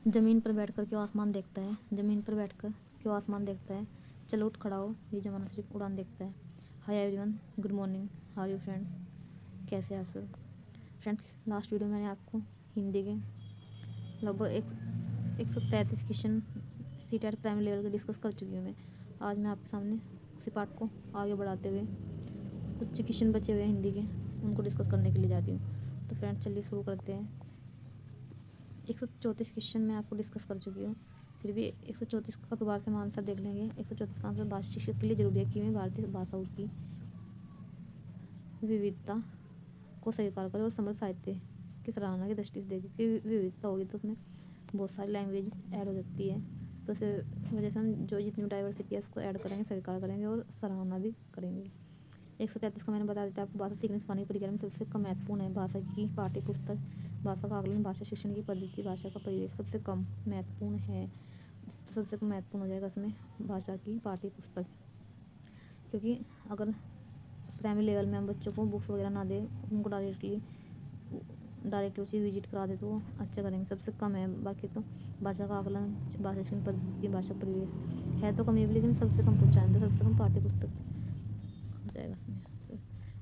ज़मीन पर बैठकर क्यों आसमान देखता है, ज़मीन पर बैठकर क्यों आसमान देखता है, चलो उठ खड़ा हो, ये ज़माना सिर्फ उड़ान देखता है। Hi everyone, good morning, how are you friends, कैसे हैं आप सब। फ्रेंड्स, लास्ट वीडियो मैंने आपको हिंदी के लगभग 133 क्वेश्चन सीटेट प्राइमरी लेवल के डिस्कस कर चुकी हूँ मैं। आज मैं आपके सामने उसी पार्ट को आगे बढ़ाते हुए कुछ क्वेश्चन बचे हुए हैं हिंदी के, उनको डिस्कस करने के लिए जाती हूँ। तो फ्रेंड्स चलिए शुरू करते हैं। 134 क्वेश्चन मैं आपको डिस्कस कर चुकी हूँ, फिर भी 134 का दोबारा से हम आंसर देख लेंगे। 134 का आंसर भाषा शिक्षक के लिए जरूरी है कि मैं भारतीय भाषाओं की विविधता को स्वीकार करें और समृद्ध साहित्य की सराहना की दृष्टि से देखें। क्योंकि विविधता होगी तो उसमें बहुत सारी लैंग्वेज ऐड हो सकती है, तो इस वजह से हम जो जितनी डाइवर्सिटी है उसको ऐड करेंगे, स्वीकार करेंगे और सराहना भी करेंगे। 133 का मैंने बता देता है आपको। भाषा सीखने सिखाने की प्रक्रिया में सबसे कम महत्वपूर्ण है भाषा की पाठ्य पुस्तक, भाषा का आकलन, भाषा शिक्षण की पद्धति, भाषा का परिवेश। सबसे कम महत्वपूर्ण है तो सबसे कम महत्वपूर्ण हो जाएगा इसमें भाषा की पाठ्य पुस्तक, क्योंकि अगर प्राइमरी लेवल में हम बच्चों को बुक्स वगैरह ना दें, उनको डायरेक्टली उसे विजिट करा दे तो वो अच्छा करेंगे। सबसे कम है, बाकी तो भाषा का आकलन, भाषा शिक्षण पद्धति, भाषा परिवेश है तो कम, भी लेकिन सबसे कम पूछा है तो सबसे कम पाठ्य पुस्तक हो जाएगा इसमें।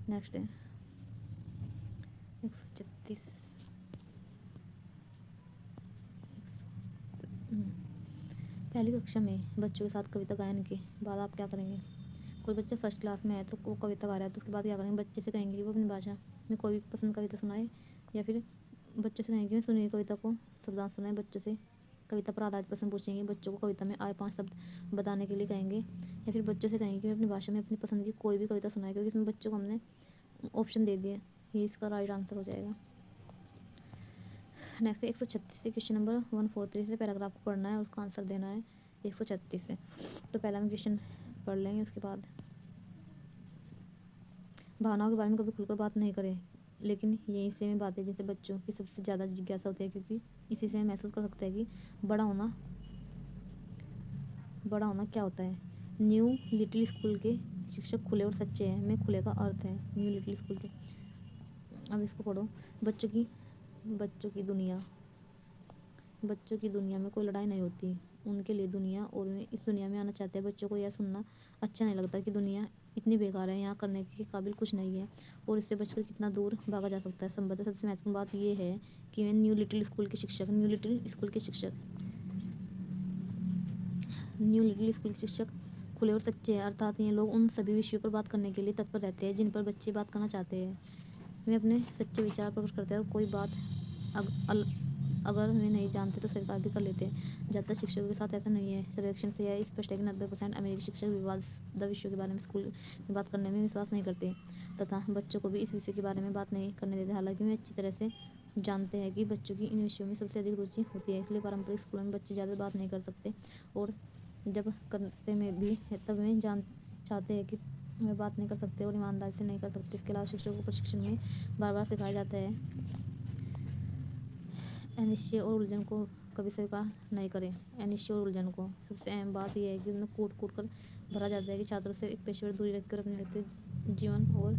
नेक्स्ट है 136। पहली कक्षा में बच्चों के साथ कविता गायन के बाद आप क्या करेंगे। कोई बच्चा फर्स्ट क्लास में है तो वो कविता गा रहा है, तो उसके बाद क्या करेंगे, बच्चे से कहेंगे कि वो अपनी भाषा में कोई भी पसंद कविता सुनाए, या फिर बच्चों से कहेंगे सुनी हुई कविता को शब्दांश सुनाए। बच्चों से कविता पर आधारित प्रश्न पूछेंगे, बच्चों को कविता में आए 5 शब्द बताने के लिए कहेंगे, या फिर बच्चों से कहेंगे कि अपनी भाषा में अपनी पसंद की कोई भी कविता सुनाए, क्योंकि इसमें बच्चों को हमने ऑप्शन दे दिए। ये इसका राइट आंसर हो जाएगा। नेक्स्ट 136 से क्वेश्चन नंबर 143 से पैराग्राफ को पढ़ना है, उसका आंसर देना है 136 से। तो पहला हम क्वेश्चन पढ़ लेंगे, उसके बाद भावनाओं के बारे में कभी खुलकर बात नहीं करें, लेकिन यही से में बातें जिनसे बच्चों की सबसे ज़्यादा जिज्ञासा होती है, क्योंकि इसी से हम महसूस कर सकते हैं कि बड़ा होना क्या होता है। न्यू लिटिल स्कूल के शिक्षक खुले और सच्चे हैं। में खुले का अर्थ है न्यू लिटिल स्कूल के। अब इसको पढ़ो। बच्चों की दुनिया में कोई लड़ाई नहीं होती उनके लिए दुनिया, और वे इस दुनिया में आना चाहते हैं। बच्चों को यह सुनना अच्छा नहीं लगता कि दुनिया इतनी बेकार है, यहाँ करने के काबिल कुछ नहीं है और इससे बचकर कितना दूर भागा जा सकता है। संभवतः सबसे महत्वपूर्ण बात यह है कि वे न्यू लिटिल स्कूल के शिक्षक खुले और सच्चे हैं, अर्थात ये लोग उन सभी विषयों पर बात करने के लिए तत्पर रहते हैं जिन पर बच्चे बात करना चाहते हैं। वे अपने सच्चे विचार प्रकट करते हैं और कोई बात अगर वे नहीं जानते तो स्वीकार भी कर लेते हैं। ज़्यादातर शिक्षकों के साथ ऐसा नहीं है। सर्वेक्षण से यह स्पष्ट है कि 90% अमेरिकी शिक्षक विवादास्पद विषयों के बारे में स्कूल में बात करने में विश्वास नहीं करते तथा बच्चों को भी इस विषय के बारे में बात नहीं करने देते। हालांकि वे अच्छी तरह से जानते हैं कि बच्चों की इन विषयों में सबसे अधिक रुचि होती है, इसलिए पारंपरिक स्कूलों में बच्चे ज़्यादा बात नहीं कर सकते और जब करते में भी है तब वे चाहते हैं कि वे बात नहीं कर सकते और ईमानदारी से नहीं कर सकते। इसके अलावा शिक्षकों को प्रशिक्षण में बार बार सिखाया जाता है अनिश्चय और उलझन को कभी स्वीकार नहीं करें। अनिश्चय और उलझन को सबसे अहम बात यह है कि उसमें कूट कर भरा जाता है कि छात्रों से एक पेशेवर दूरी रखकर अपने व्यक्तिगत जीवन और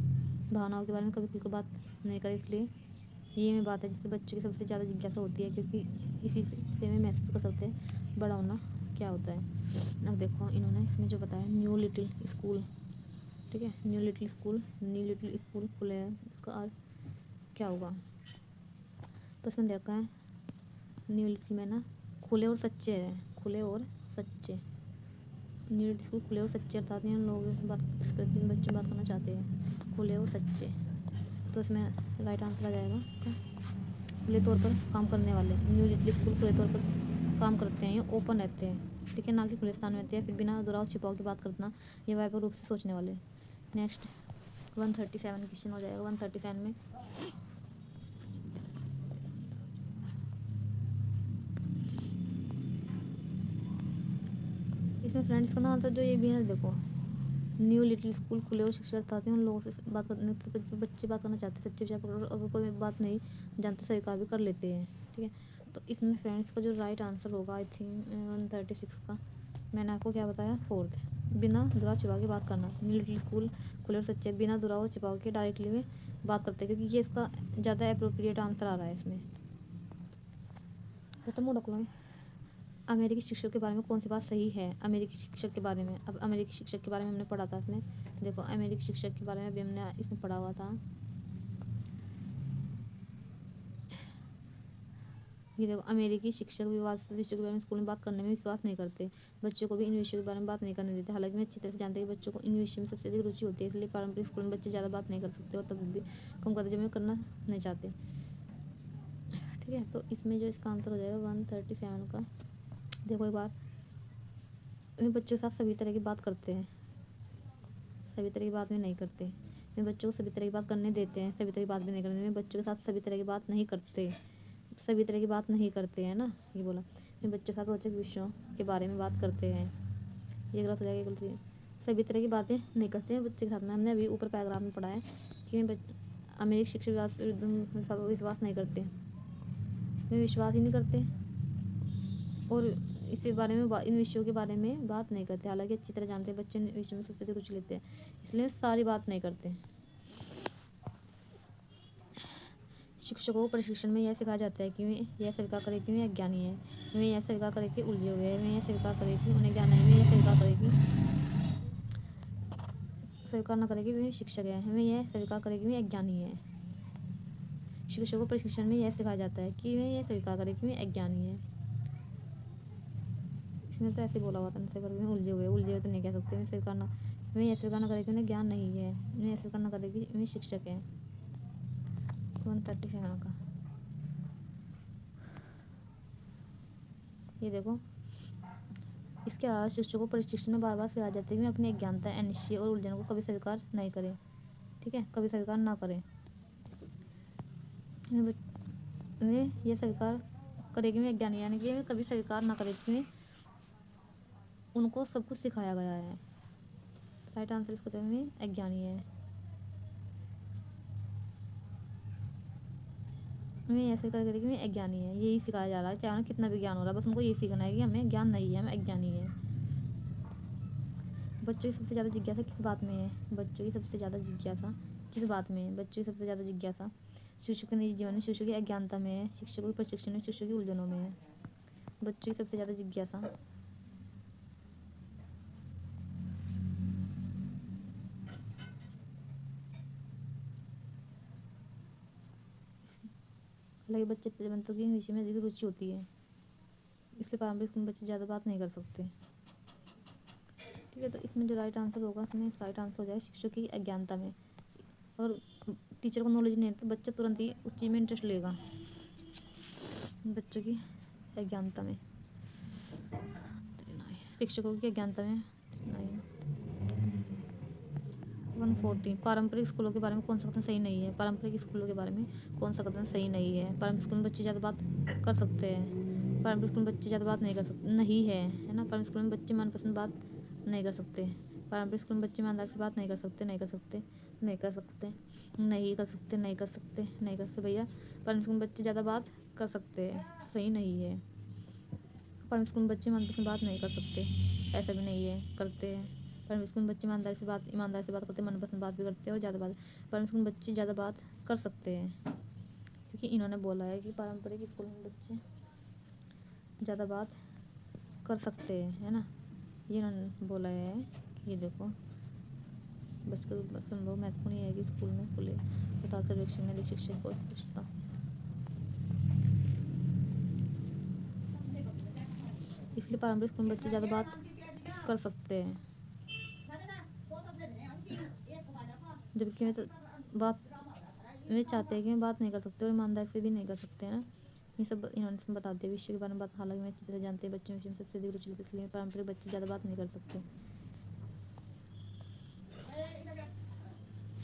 भावनाओं के बारे में कभी खुलकर बात नहीं करें। इसलिए ये में बात है जिससे बच्चों की सबसे ज़्यादा जिज्ञासा होती है, क्योंकि इसी से में महसूस कर सकते हैं बड़ा होना क्या होता है। अब देखो इन्होंने इसमें जो बताया न्यू लिटिल स्कूल, ठीक है, न्यू लिटिल स्कूल खुले हैं, इसका अर्थ क्या होगा। तो इसमें देखा है न्यू लिटिल में ना खुले और सच्चे है, खुले और सच्चे। न्यू लिटिल स्कूल खुले और सच्चे अर्थात इन लोगों से बात प्रतिदिन बच्चे बात करना चाहते हैं, खुले और सच्चे। तो इसमें राइट आंसर आ जाएगा खुले तौर पर काम करने वाले। न्यू लिटिल स्कूल खुले तौर पर काम करते हैं, ये ओपन रहते हैं, ठीक है, ना कि खुले स्थान में रहते हैं। फिर बिना दुराव छिपाव की बात करना, ये व्यापक रूप से सोचने वाले। नेक्स्ट 137 क्वेश्चन हो जाएगा। 137 में इसमें फ्रेंड्स का ना आंसर जो ये भी है, देखो न्यू लिटिल स्कूल खुले और शिक्षक अर्थात उन लोगों से बात करने बच्चे बात करना चाहते हैं सच्चे विचार पर, अगर कोई बात नहीं जानते स्वीकार भी कर लेते हैं, ठीक है। तो इसमें फ्रेंड्स का जो राइट आंसर होगा आई थिंक 136 का, मैंने आपको क्या बताया, फोर्थ, बिना दुराव छिपाव की बात करना। न्यू लिटिल स्कूल खुले और सच्चे बिना दुराव छिपाव के डायरेक्टली में बात करते हैं, क्योंकि ये इसका ज़्यादा अप्रोप्रिएट आंसर आ रहा है इसमें। खत्म हो डकलो अमेरिकी शिक्षक के बारे में कौन सी बात सही है? अमेरिकी शिक्षक के बारे में, अब अमेरिकी शिक्षक के बारे में हमने पढ़ा था इसमें। देखो अमेरिकी शिक्षक के बारे में अभी हमने इसमें पढ़ा हुआ था। ये देखो, अमेरिकी शिक्षक विषयों के बारे में स्कूल में बात करने में विश्वास नहीं करते, बच्चों को भी इन विषयों के बारे में बात नहीं करने देते। हालांकि मैं अच्छी तरह से जानते हैं कि बच्चों को इन विषयों में सबसे अधिक रुचि होती है, इसलिए पारंपरिक स्कूल में बच्चे ज़्यादा बात नहीं कर सकते और तब भी कम करते जब मैं करना नहीं चाहते। ठीक है, तो इसमें जो इसका आंसर हो जाएगा 137 का। देखो एक बार, वे बच्चों के साथ सभी तरह की बात करते हैं, सभी तरह की बात में नहीं करते। वे बच्चों को सभी तरह की बात करने देते हैं, सभी तरह की बात भी नहीं करते। वे बच्चों के साथ सभी तरह की बात नहीं करते, सभी तरह की बात नहीं करते हैं ना, ये बोला। वे बच्चों के साथ रोचक विषयों के बारे में बात करते हैं, ये गलत हो जाएगा, गलत है। सभी तरह की बातें नहीं करते हैं बच्चे के साथ में। हमने अभी ऊपर पैराग्राफ में पढ़ा है कि अमेरिकी शिक्षक विश्वास नहीं करते, वे विश्वास ही नहीं करते और इसके बारे में इन विषयों के बारे में बात नहीं करते। हालांकि अच्छी तरह जानते हैं बच्चे इन विषयों में सबसे रुचि लेते हैं, इसलिए सारी बात नहीं करते। शिक्षकों को प्रशिक्षण में यह सिखाया जाता है कि वे यह स्वीकार करें कि वे अज्ञानी है, वे यह स्वीकार करें कि उलझे हुए हैं, वे यह स्वीकार करें कि उन्हें ज्ञान नहीं, वे यह स्वीकार न करें कि वे शिक्षक हैं, वे यह स्वीकार करें कि वे अज्ञानी है। शिक्षकों को प्रशिक्षण में यह सिखाया जाता है कि वे यह स्वीकार करें कि वे अज्ञानी है। इसमें तो ऐसे बोला हुआ था, उलझे हुए तो नहीं कह सकते। वे यह स्वीकार न करें कि उन्हें ज्ञान नहीं है, वे यह स्वीकार न करें कि वे शिक्षक हैं। 137 का ये देखो, इसके अलावा शिक्षकों को प्रशिक्षण में बार बार सिखाया जाता है कि वे अपनी अज्ञानता, अनिश्चय और उलझन को कभी स्वीकार नहीं करें। ठीक है, कभी स्वीकार ना करें। वे ये स्वीकार करें कि वे अज्ञानी, यानी कि वे कभी स्वीकार ना करें कि उनको सब कुछ सिखाया गया है। राइट आंसर इसको तो वे अज्ञानी है। वे ऐसे करके कि मैं अज्ञानी है, यही सिखाया जा रहा है, चाहे उन्हें कितना भी ज्ञान हो रहा है, बस उनको यही सीखना है कि हमें ज्ञान नहीं है, हमें अज्ञानी है। बच्चों की सबसे ज़्यादा जिज्ञासा किस बात में है? बच्चों की सबसे ज़्यादा जिज्ञासा किस बात में है? बच्चों की सबसे ज़्यादा जिज्ञासा शिशु के निजी जीवन में, शिशु की अज्ञानता में है, शिक्षकों के प्रशिक्षण में, शिशु की उलझनों में है। बच्चों की सबसे ज़्यादा जिज्ञासा हालांकि बच्चे बनतों की विषय में अधिक रुचि होती है, इसलिए पारंपरिक स्कूल में बच्चे ज़्यादा बात नहीं कर सकते। ठीक है, तो इसमें जो राइट आंसर होगा, इसमें राइट आंसर हो जाएगा शिक्षक की अज्ञानता में। और टीचर को नॉलेज नहीं है तो बच्चा तुरंत ही उस चीज़ में इंटरेस्ट लेगा, बच्चों की अज्ञानता में। शिक्षकों की अज्ञानता में 140। पारंपरिक स्कूलों के बारे में कौन सा कथन सही नहीं है? पारंपरिक स्कूलों के बारे में कौन सा कथन सही नहीं है? पारंपरिक स्कूल में बच्चे ज़्यादा बात कर सकते हैं, पारंपरिक स्कूल में बच्चे ज़्यादा बात नहीं कर सकते, नहीं है, है ना। पारंपरिक स्कूल में बच्चे मनपसंद बात नहीं कर सकते, पारंपरिक स्कूल में बच्चे ईमानदारी से बात नहीं कर सकते, नहीं कर सकते, नहीं कर सकते, नहीं कर सकते, नहीं कर सकते, नहीं कर सकते भैया। पारंपरिक स्कूल में बच्चे ज़्यादा बात कर सकते हैं, सही नहीं है। पारंपरिक स्कूल में बच्चे मनपसंद बात नहीं कर सकते, ऐसा भी नहीं है, करते हैं। पारंपरिक स्कूल में बच्चे ईमानदारी से बात करते हैं, मनपसंद बात भी करते हैं और ज़्यादा बात। पारंपरिक स्कूल में बच्चे ज़्यादा बात कर सकते हैं, क्योंकि इन्होंने बोला है कि पारंपरिक स्कूल में बच्चे ज़्यादा बात कर सकते हैं, है ना, ये इन्होंने बोला है। ये देखो, बच्चों को संभव महत्वपूर्ण है कि स्कूल में खुले तथा सर्वेक्षण में शिक्षक को स्पष्टता। इसलिए पारंपरिक स्कूल में बच्चे ज़्यादा बात कर सकते हैं, जबकि वे तो बात वे चाहते हैं कि मैं बात नहीं कर सकते और ईमानदारी से भी नहीं कर सकते हैं ना। ये सब इन्होंने बता दिया विषय के बारे में बात। हालांकि मैं अच्छी तरह जानते हैं बच्चों विषय में सबसे अधिक रुचि लेते, इसलिए पारंपरिक बच्चे ज़्यादा बात नहीं कर सकते।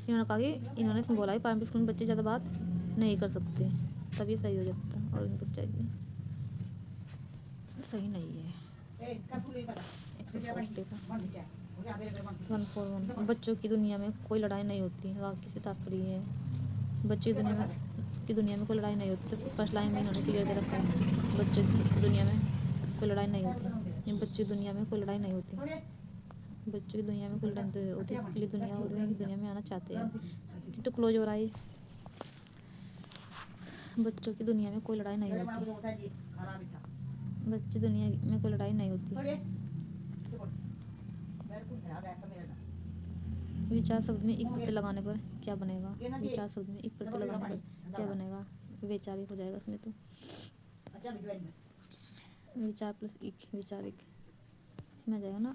इन्होंने कहा कि इन्होंने इसमें बोला है पारंपरिक स्कूल में बच्चे ज़्यादा बात नहीं कर सकते, तब ये सही हो जाता, और इनको चाहिए सही नहीं है। 141। बच्चों की दुनिया में कोई लड़ाई नहीं होती, वाक्य से तात्पर्य है बच्चों की दुनिया में कोई लड़ाई नहीं होती। तो फर्स्ट लाइन में इन्होंने क्लियर दे रखा है, बच्चों की दुनिया में कोई लड़ाई नहीं होती, बच्चों की दुनिया में कोई लड़ाई नहीं होती, बच्चों की दुनिया में कोई लड़ाई नहीं होती, इसलिए दुनिया और की दुनिया में आना चाहते हैं। तो क्लोज हो रहा है, बच्चों की दुनिया में कोई लड़ाई नहीं होती। बच्चे दुनिया में कोई लड़ाई नहीं होती। विचार शब्द में एक प्रत्यय लगाने पर क्या बनेगा? विचार शब्द में एक प्रत्यय लगाने पर क्या बनेगा? वैचारिक हो जाएगा इसमें तो। विचार प्लस एक वैचारिक इसमें आ जाएगा ना।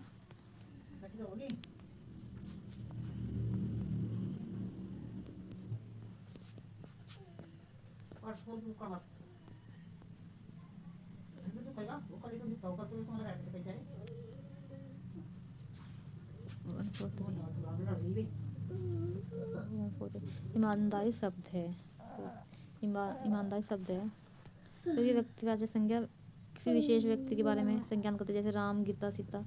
ईमानदारी शब्द है। ईमानदारी शब्द है क्योंकि व्यक्तिवाचक संज्ञा किसी विशेष व्यक्ति के बारे में संज्ञान करते, जैसे राम, गीता, सीता।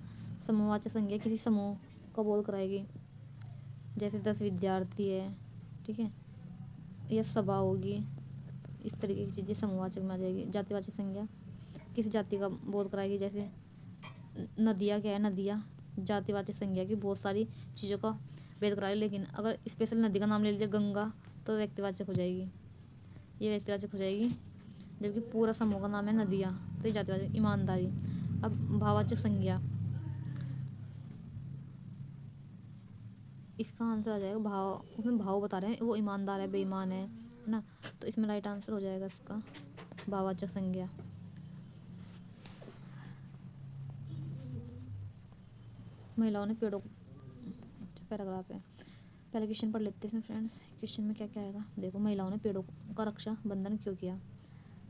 समूहवाचक संज्ञा किसी समूह का बोध कराएगी, जैसे 10 विद्यार्थी है, ठीक है, या सभा होगी। इस तरीके की चीज़ें समूहवाचक में आ जाएगी। जातिवाचक संज्ञा किसी जाति का बोध कराएगी, जैसे नदियाँ क्या है, नदियाँ जातिवाचक संज्ञा की बहुत सारी चीज़ों का भेद कराएगी। लेकिन अगर स्पेशल नदी का नाम ले लीजिए गंगा, तो व्यक्तिवाचक हो जाएगी, ये व्यक्तिवाचक हो जाएगी। जबकि पूरा समूह का नाम है नदियाँ, तो ये जातिवाचक। ईमानदारी। अब भाववाचक संज्ञा, इसका आंसर आ जाएगा भाव। उसमें भाव बता रहे हैं, वो ईमानदार है, बेईमान है ना, तो इसमें राइट आंसर हो जाएगा इसका भाववाचक संज्ञा। महिलाओं ने पेड़ों, अच्छा पैराग्राफ है, पहले क्वेश्चन पढ़ लेते हैं फ्रेंड्स। क्वेश्चन में क्या क्या आएगा देखो। महिलाओं ने पेड़ों का रक्षा बंधन क्यों किया?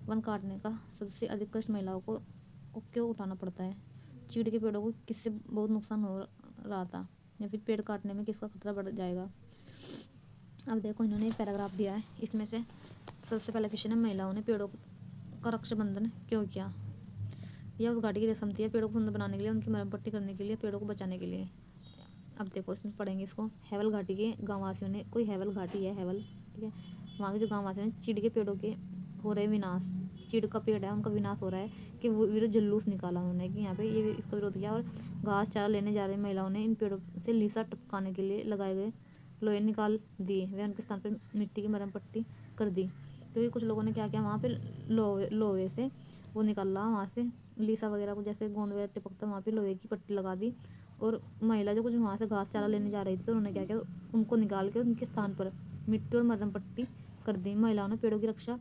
वन काटने का सबसे अधिक कष्ट महिलाओं को क्यों उठाना पड़ता है? चीड़ के पेड़ों को किससे बहुत नुकसान हो रहा था, या फिर पेड़ काटने में किसका खतरा बढ़ जाएगा? अब देखो इन्होंने एक पैराग्राफ दिया है, इसमें से सबसे पहला क्वेश्चन है महिलाओं ने पेड़ों का रक्षाबंधन क्यों किया? यह उस घाटी की रस्म थी, पेड़ों को सुंदर बनाने के लिए, उनकी मरम्मत पट्टी करने के लिए, पेड़ों को बचाने के लिए। अब देखो इसमें पढ़ेंगे इसको। हैवल घाटी के गाँववासियों ने, कोई हैवल घाटी है हैवल, ठीक है, वहाँ के जो गाँववासियों ने चीड़ के पेड़ों के हो रहे विनाश, चीड़ का पेड़ है उनका विनाश हो रहा है कि वो विरुद्ध जुलूस निकाला उन्होंने कि यहाँ पे ये इसका विरोध किया। और घास चारा लेने जा रही महिलाओं ने इन पेड़ों से लीसा टपकाने के लिए लगाए गए लोहे निकाल दिए, वे उनके स्थान पर मिट्टी की मरम पट्टी कर दी। क्योंकि कुछ लोगों ने क्या किया, वहाँ पे लोहे से वो निकल रहा, वहाँ से लीसा वगैरह को जैसे गोंद वगैरह टिपकता, वहाँ पे लोहे की पट्टी लगा दी। और महिला जो कुछ वहाँ से घास चारा लेने जा रही थी, तो उन्होंने क्या किया, उनको निकाल के उनके स्थान पर मिट्टी और मरम पट्टी कर दी। महिलाओं ने पेड़ों की रक्षा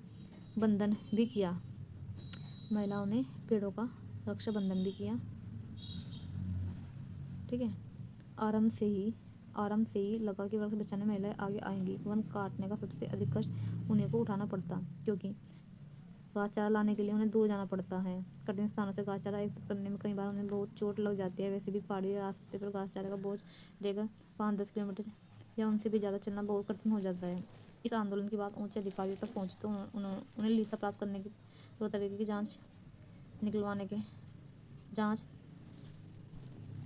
बंधन भी किया। महिलाओं ने पेड़ों का रक्षा बंधन भी किया, ठीक है। आरंभ से ही लगा कि वृक्ष बचाने महिलाएं आगे आएंगी। वन काटने का सबसे अधिक कष्ट उन्हीं को उठाना पड़ता, क्योंकि घास चारा लाने के लिए उन्हें दूर जाना पड़ता है। कठिन स्थानों से घास चारा एकत्र करने में कई बार उन्हें बहुत चोट लग जाती है। वैसे भी पहाड़ी रास्ते पर घास चारे का बोझ लेकर 5-10 किलोमीटर या उनसे भी ज़्यादा चलना बहुत कठिन हो जाता है। इस आंदोलन की बात ऊंचे अधिकारियों तक पहुंची तो उन्हें लीसा प्राप्त करने की दो तरीके की जांच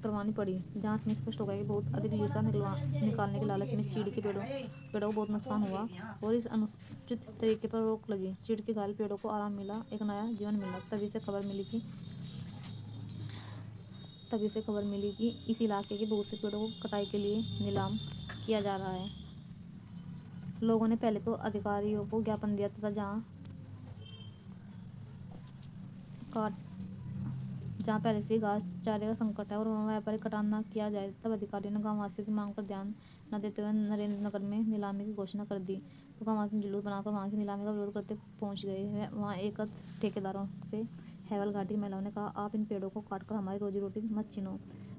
करवानी पड़ी। जांच में स्पष्ट हो गया कि बहुत अधिक लीसा निकालने के लालच में चीड़ के पेड़ों को बहुत नुकसान हुआ और इस अनुचित तरीके पर रोक लगी। चीड़ के घायल पेड़ों को आराम मिला, एक नया जीवन मिला। तभी से खबर मिली कि इस इलाके के बहुत से पेड़ों को कटाई के लिए नीलाम किया जा रहा है। लोगों ने पहले तो अधिकारियों को ज्ञापन दिया तथा जहाँ पहले से घास चारे का संकट है और वहाँ व्यापारिक कटान न किया जाए, तब अधिकारियों ने गाँववासियों की मांग पर ध्यान न देते हुए नरेंद्र नगर में नीलामी की घोषणा कर दी। तो गाँववासी जुलूस बनाकर वहाँ की नीलामी का विरोध करते पहुँच गए। वहाँ एक ठेकेदारों से हैवल घाटी की महिलाओं ने कहा, आप इन पेड़ों को काटकर हमारी रोजी रोटी मत छीनो।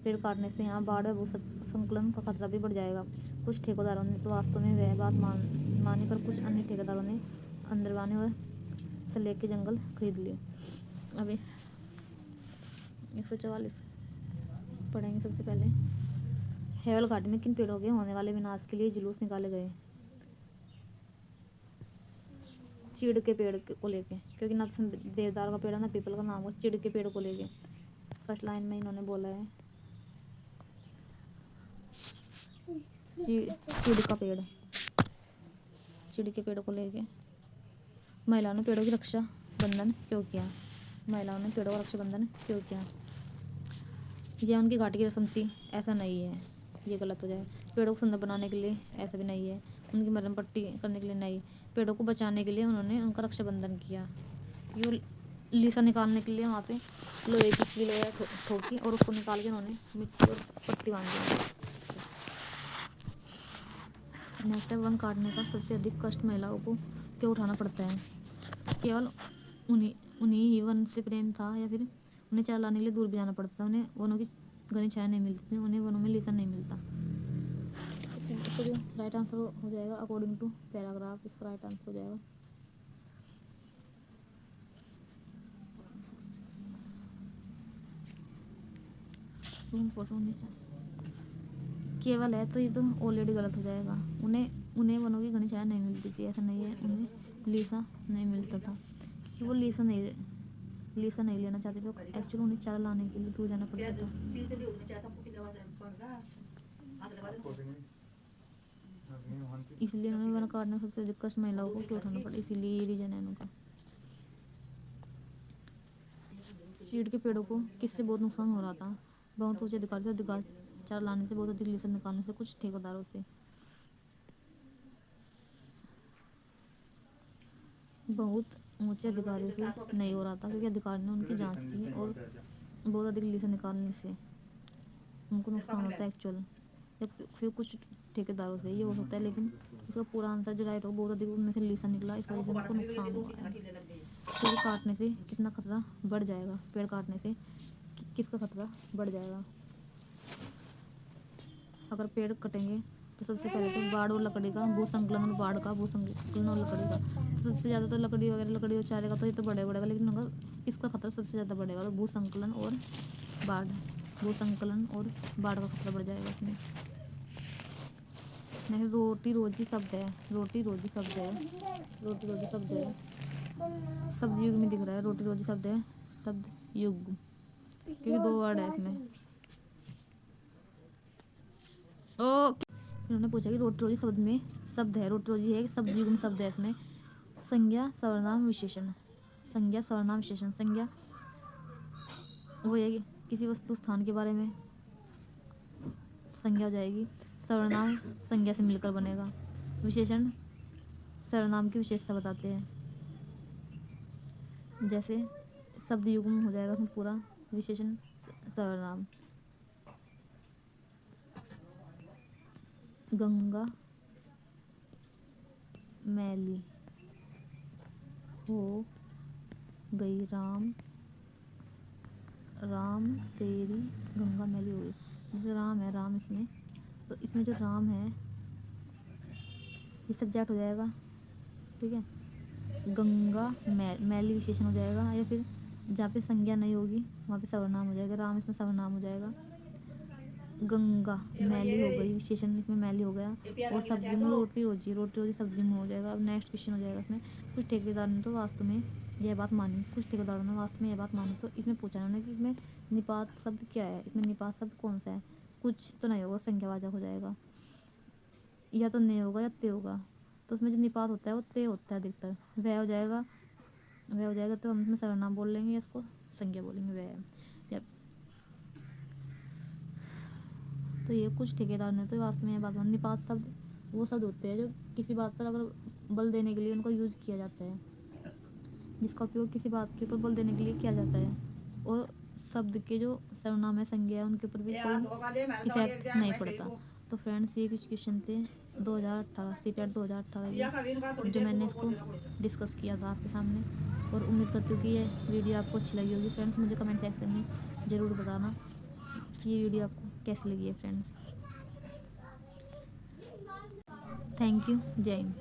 पेड़ काटने से यहाँ बाढ़ व संकलन का खतरा भी बढ़ जाएगा। कुछ ठेकेदारों ने तो वास्तव में वह बात मानी, पर कुछ अन्य ठेकेदारों ने अंदरवाने और सलेख के जंगल खरीद लिए। अभी 144 पढ़ेंगे। सबसे पहले हैवल घाटी में किन पेड़ों के होने वाले विनाश के लिए जुलूस निकाले गए? चीड़ के पेड़ को लेके, क्योंकि ना तो देवदार का पेड़ है ना पीपल का, नाम हो चीड़ के पेड़ को लेके। फर्स्ट लाइन में इन्होंने बोला है चीड़ के पेड़ को लेके। महिलाओं ने पेड़ों की रक्षा बंधन क्यों किया? महिलाओं ने पेड़ों का रक्षा बंधन क्यों किया? यह उनकी घाटी की रस्म थी, ऐसा नहीं है, ये गलत हो जाए। पेड़ों को सुंदर बनाने के लिए, ऐसा भी नहीं है। उनकी मरम्मत पट्टी करने के लिए नहीं, पेड़ों को बचाने के लिए उन्होंने उनका रक्षाबंधन किया। लीसा निकालने के लिए वहाँ पे लोहे की कील वगैरह ठोकी और उसको निकाल के उन्होंने मिट्टी और पट्टी बांध दी। नेक्स्ट है वन काटने का सबसे अधिक कष्ट महिलाओं को क्यों उठाना पड़ता है? केवल उन्हीं उन्हीं ही वन से प्रेम था या फिर उन्हें चलाने के लिए दूर भी जाना पड़ता? उन्हें वनों की घनी छाया नहीं मिलती, उन्हें वनों में लीसा नहीं मिलता। तो जो राइट आंसर हो जाएगा अकॉर्डिंग टू पैराग्राफ, इसका राइट आंसर हो जाएगा केवल है, तो ये तो ऑलरेडी गलत हो जाएगा। उन्हें वनों की घनी छाया नहीं मिलती थी, ऐसा नहीं है उन्हें लीसा नहीं मिलता था क्योंकि वो लीसा नहीं लेना चाहते थे। एक्चुअली उन्हें चारा लाने के लिए दूर जाना पड़ता था। इसलिए उन्होंने वन काटना सबसे अधिक कष्ट महिलाओं को क्यों उठाना पड़ा, इसीलिए ये रीजन है उनका। चीड़ के पेड़ों को किससे बहुत नुकसान हो रहा था? बहुत ऊंचे अधिकार से अधिकार चारा लाने से, बहुत अधिक लीसा निकालने से, कुछ ठेकेदारों से। बहुत ऊंचे अधिकारियों से नहीं हो रहा था क्योंकि अधिकारी ने उनकी जांच की और बहुत अधिक लीसा निकालने से उनको नुकसान होता है एक्चुअल, या फिर कुछ ठेकेदारों से ये हो सकता है। लेकिन उसका पूरा आंसर जो राइट हो, बहुत अधिक उनमें से लीसा निकला, इस वजह से उनको नुकसान हुआ है। पेड़ काटने से कितना खतरा बढ़ जाएगा? पेड़ काटने से किसका खतरा बढ़ जाएगा? अगर पेड़ कटेंगे तो सबसे पहले तो बाढ़ और लकड़ी का भूसंकलन और बाढ़ का भूसंकलन और लकड़ी का सबसे ज़्यादा तो लकड़ी और चारे का तो ये तो बढ़ेगा, लेकिन अगर इसका खतरा सबसे ज़्यादा बढ़ेगा तो भूसंकलन और बाढ़ का खतरा बढ़ जाएगा इसमें। नहीं, रोटी रोजी शब्द है, शब्द युग में दिख रहा है। रोटी रोजी शब्द है शब्द युग, क्योंकि 2 वर्ड है इसमें। इन्होंने पूछा कि रोटी रोजी शब्द में शब्द है, रोटी रोजी है शब्द युग में शब्द है इसमें। संज्ञा सर्वनाम विशेषण, संज्ञा वो है किसी वस्तु स्थान के बारे में संज्ञा हो जाएगी। सर्वनाम संज्ञा से मिलकर बनेगा। विशेषण सर्वनाम की विशेषता बताते हैं, जैसे शब्द युग्म हो जाएगा उसमें पूरा विशेषण सर्वनाम। गंगा मैली हो गई, राम तेरी गंगा मैली हो गई। जैसे राम है, राम इसमें, तो इसमें जो राम है ये सब्जेक्ट हो जाएगा, ठीक है। गंगा मैली विशेषण हो जाएगा, या फिर जहाँ पे संज्ञा नहीं होगी वहाँ पे सर्वनाम हो जाएगा। राम इसमें सर्वनाम हो जाएगा। गंगा मैली हो गई, विशेषण इसमें मैली हो गया। और सब्जी में रोटी रोजी सब्जी में हो जाएगा। अब नेक्स्ट क्वेश्चन हो जाएगा इसमें, कुछ ठेकेदार ने तो वास्तव में यह बात मानी, तो इसमें पूछा उन्होंने कि इसमें निपात शब्द क्या है, इसमें निपात शब्द कौन सा है? कुछ तो नहीं होगा, संज्ञावाचक हो जाएगा, या तो नहीं होगा या ते होगा। तो उसमें जो निपात होता है वो ते होता है अधिकतर, वह हो जाएगा। तो हम इसमें सर्वनाम बोल लेंगे या इसको संज्ञा बोलेंगे, वह। तो ये कुछ ठेकेदार ने तो वास्तव में यह बात मानी। निपात शब्द वो शब्द होते हैं जो किसी बात पर अगर बल देने के लिए उनको यूज किया जाता है, जिसका उपयोग किसी बात के ऊपर बल देने के लिए किया जाता है, और शब्द के जो सर्वनाम है, संज्ञा है, उनके ऊपर भी कोई इफेक्ट नहीं पड़ता। तो फ्रेंड्स, ये कुछ क्वेश्चन थे 2018 सीटेट 2018 जो मैंने इसको डिस्कस किया था आपके सामने, और उम्मीद करती हूँ कि ये वीडियो आपको अच्छी लगी होगी। फ्रेंड्स, मुझे कमेंट सेक्शन में ज़रूर बताना कि ये वीडियो आपको कैसी लगी है फ्रेंड्स। थैंक यू, जय हिंद।